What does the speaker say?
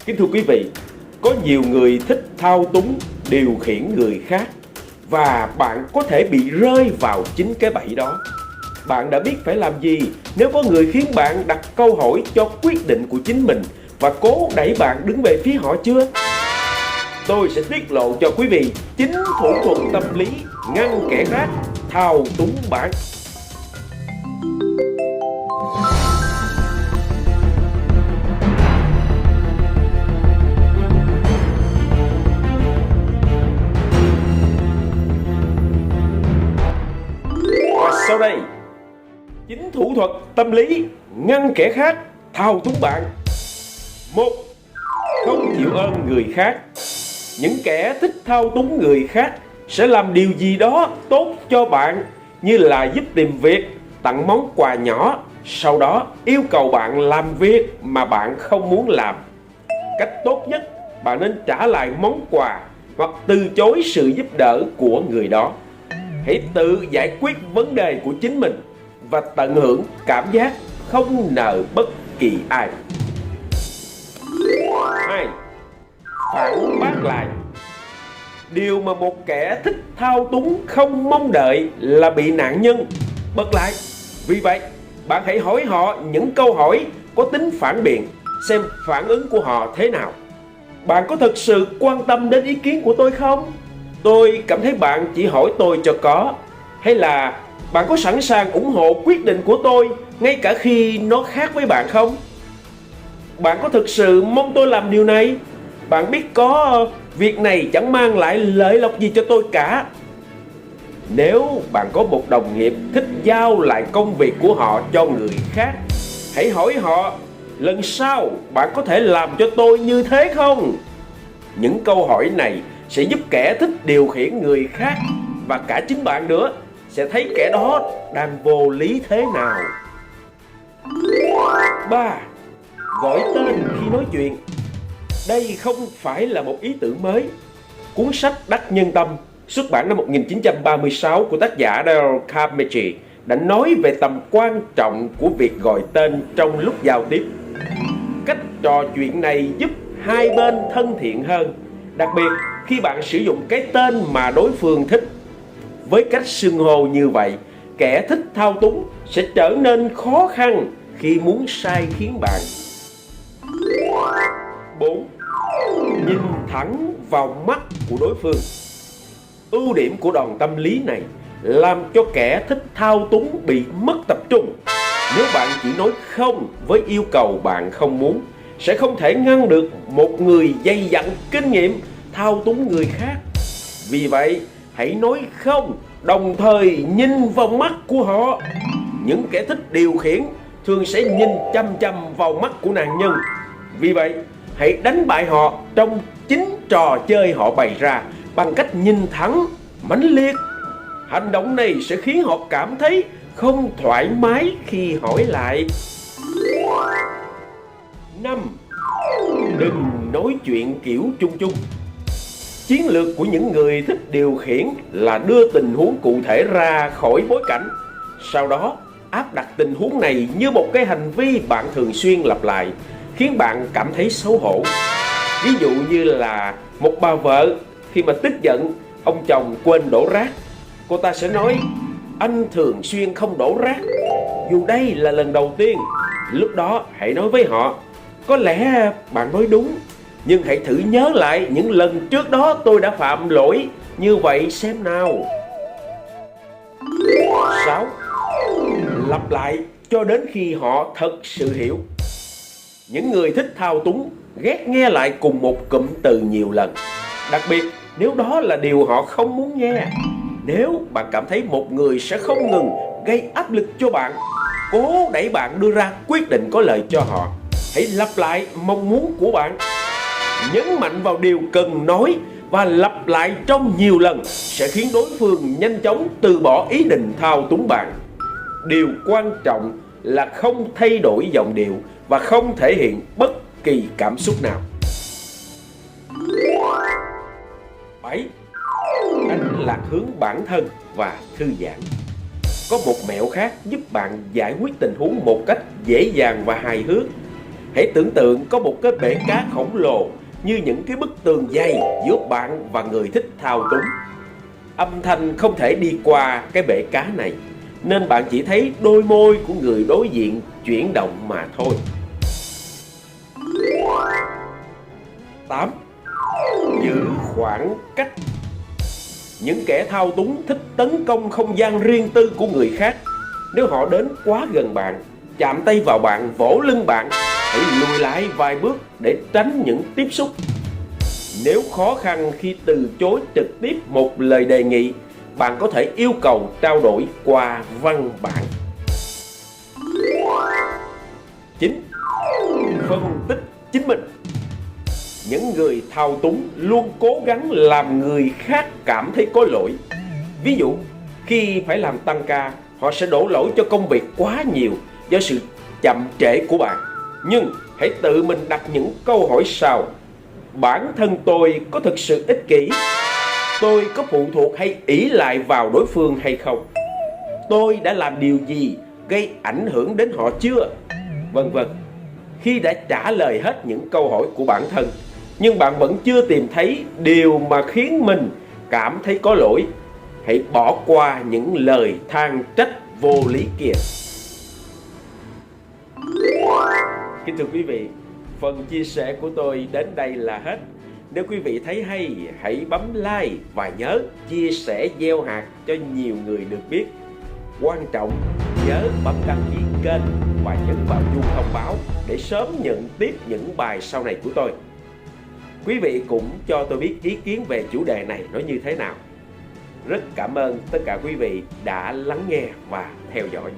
Kính thưa quý vị, có nhiều người thích thao túng, điều khiển người khác và bạn có thể bị rơi vào chính cái bẫy đó. Bạn đã biết phải làm gì nếu có người khiến bạn đặt câu hỏi cho quyết định của chính mình và cố đẩy bạn đứng về phía họ chưa? Tôi sẽ tiết lộ cho quý vị 9 thủ thuật tâm lý ngăn kẻ khác thao túng bạn. Và sau đây, 9 thủ thuật tâm lý ngăn kẻ khác thao túng bạn. 1. Không chịu ơn người khác. Những kẻ thích thao túng người khác sẽ làm điều gì đó tốt cho bạn, như là giúp tìm việc, tặng món quà nhỏ, sau đó yêu cầu bạn làm việc mà bạn không muốn làm. Cách tốt nhất, bạn nên trả lại món quà hoặc từ chối sự giúp đỡ của người đó. Hãy tự giải quyết vấn đề của chính mình và tận hưởng cảm giác không nợ bất kỳ ai. 2. Phản bác lại. Điều mà một kẻ thích thao túng không mong đợi là bị nạn nhân bật lại. Vì vậy, bạn hãy hỏi họ những câu hỏi có tính phản biện, xem phản ứng của họ thế nào. Bạn có thực sự quan tâm đến ý kiến của tôi không? Tôi cảm thấy bạn chỉ hỏi tôi cho có. Hay là bạn có sẵn sàng ủng hộ quyết định của tôi ngay cả khi nó khác với bạn không? Bạn có thực sự mong tôi làm điều này? Bạn biết có việc này chẳng mang lại lợi lộc gì cho tôi cả. Nếu bạn có một đồng nghiệp thích giao lại công việc của họ cho người khác, hãy hỏi họ, lần sau bạn có thể làm cho tôi như thế không? Những câu hỏi này sẽ giúp kẻ thích điều khiển người khác và cả chính bạn nữa sẽ thấy kẻ đó đang vô lý thế nào. 3. Gọi tên khi nói chuyện. Đây không phải là một ý tưởng mới. Cuốn sách Đắc Nhân Tâm xuất bản năm 1936 của tác giả Dale Carnegie đã nói về tầm quan trọng của việc gọi tên trong lúc giao tiếp. Cách trò chuyện này giúp hai bên thân thiện hơn, đặc biệt khi bạn sử dụng cái tên mà đối phương thích. Với cách xưng hô như vậy, kẻ thích thao túng sẽ trở nên khó khăn khi muốn sai khiến bạn. 4. Nhìn thẳng vào mắt của đối phương. Ưu điểm của đòn tâm lý này làm cho kẻ thích thao túng bị mất tập trung. Nếu bạn chỉ nói không với yêu cầu bạn không muốn, sẽ không thể ngăn được một người dày dặn kinh nghiệm thao túng người khác. Vì vậy, hãy nói không, đồng thời nhìn vào mắt của họ. Những kẻ thích điều khiển thường sẽ nhìn chăm chăm vào mắt của nạn nhân. Vì vậy, hãy đánh bại họ trong chính trò chơi họ bày ra bằng cách nhìn thẳng, mãnh liệt. Hành động này sẽ khiến họ cảm thấy không thoải mái khi hỏi lại. 5. Đừng nói chuyện kiểu chung chung. Chiến lược của những người thích điều khiển là đưa tình huống cụ thể ra khỏi bối cảnh, sau đó áp đặt tình huống này như một cái hành vi bạn thường xuyên lặp lại, khiến bạn cảm thấy xấu hổ. Ví dụ như là một bà vợ khi mà tức giận ông chồng quên đổ rác, cô ta sẽ nói: anh thường xuyên không đổ rác, dù đây là lần đầu tiên. Lúc đó hãy nói với họ: có lẽ bạn nói đúng, nhưng hãy thử nhớ lại những lần trước đó tôi đã phạm lỗi như vậy xem nào. 6. Lặp lại cho đến khi họ thật sự hiểu. Những người thích thao túng ghét nghe lại cùng một cụm từ nhiều lần, đặc biệt nếu đó là điều họ không muốn nghe. Nếu bạn cảm thấy một người sẽ không ngừng gây áp lực cho bạn, cố đẩy bạn đưa ra quyết định có lợi cho họ, hãy lặp lại mong muốn của bạn. Nhấn mạnh vào điều cần nói và lặp lại trong nhiều lần sẽ khiến đối phương nhanh chóng từ bỏ ý định thao túng bạn. Điều quan trọng là không thay đổi giọng điệu và không thể hiện bất kỳ cảm xúc nào. 7. Đánh lạc hướng bản thân và thư giãn. Có một mẹo khác giúp bạn giải quyết tình huống một cách dễ dàng và hài hước. Hãy tưởng tượng có một cái bể cá khổng lồ như những cái bức tường dày giữa bạn và người thích thao túng. Âm thanh không thể đi qua cái bể cá này, nên bạn chỉ thấy đôi môi của người đối diện chuyển động mà thôi. 8. Giữ khoảng cách. Những kẻ thao túng thích tấn công không gian riêng tư của người khác. Nếu họ đến quá gần bạn, chạm tay vào bạn, vỗ lưng bạn, hãy lùi lại vài bước để tránh những tiếp xúc. Nếu khó khăn khi từ chối trực tiếp một lời đề nghị, bạn có thể yêu cầu trao đổi qua văn bản. 9. Phân tích chính mình. Những người thao túng luôn cố gắng làm người khác cảm thấy có lỗi. Ví dụ, khi phải làm tăng ca, họ sẽ đổ lỗi cho công việc quá nhiều do sự chậm trễ của bạn. Nhưng hãy tự mình đặt những câu hỏi sau: bản thân tôi có thực sự ích kỷ? Tôi có phụ thuộc hay ỷ lại vào đối phương hay không? Tôi đã làm điều gì gây ảnh hưởng đến họ chưa? Vân vân. Khi đã trả lời hết những câu hỏi của bản thân, nhưng bạn vẫn chưa tìm thấy điều mà khiến mình cảm thấy có lỗi, hãy bỏ qua những lời than trách vô lý kia. Kính thưa quý vị, phần chia sẻ của tôi đến đây là hết. Nếu quý vị thấy hay, hãy bấm like và nhớ chia sẻ gieo hạt cho nhiều người được biết. Quan trọng, nhớ bấm đăng ký kênh và nhấn vào chuông thông báo để sớm nhận tiếp những bài sau này của tôi. Quý vị cũng cho tôi biết ý kiến về chủ đề này nó như thế nào. Rất cảm ơn tất cả quý vị đã lắng nghe và theo dõi.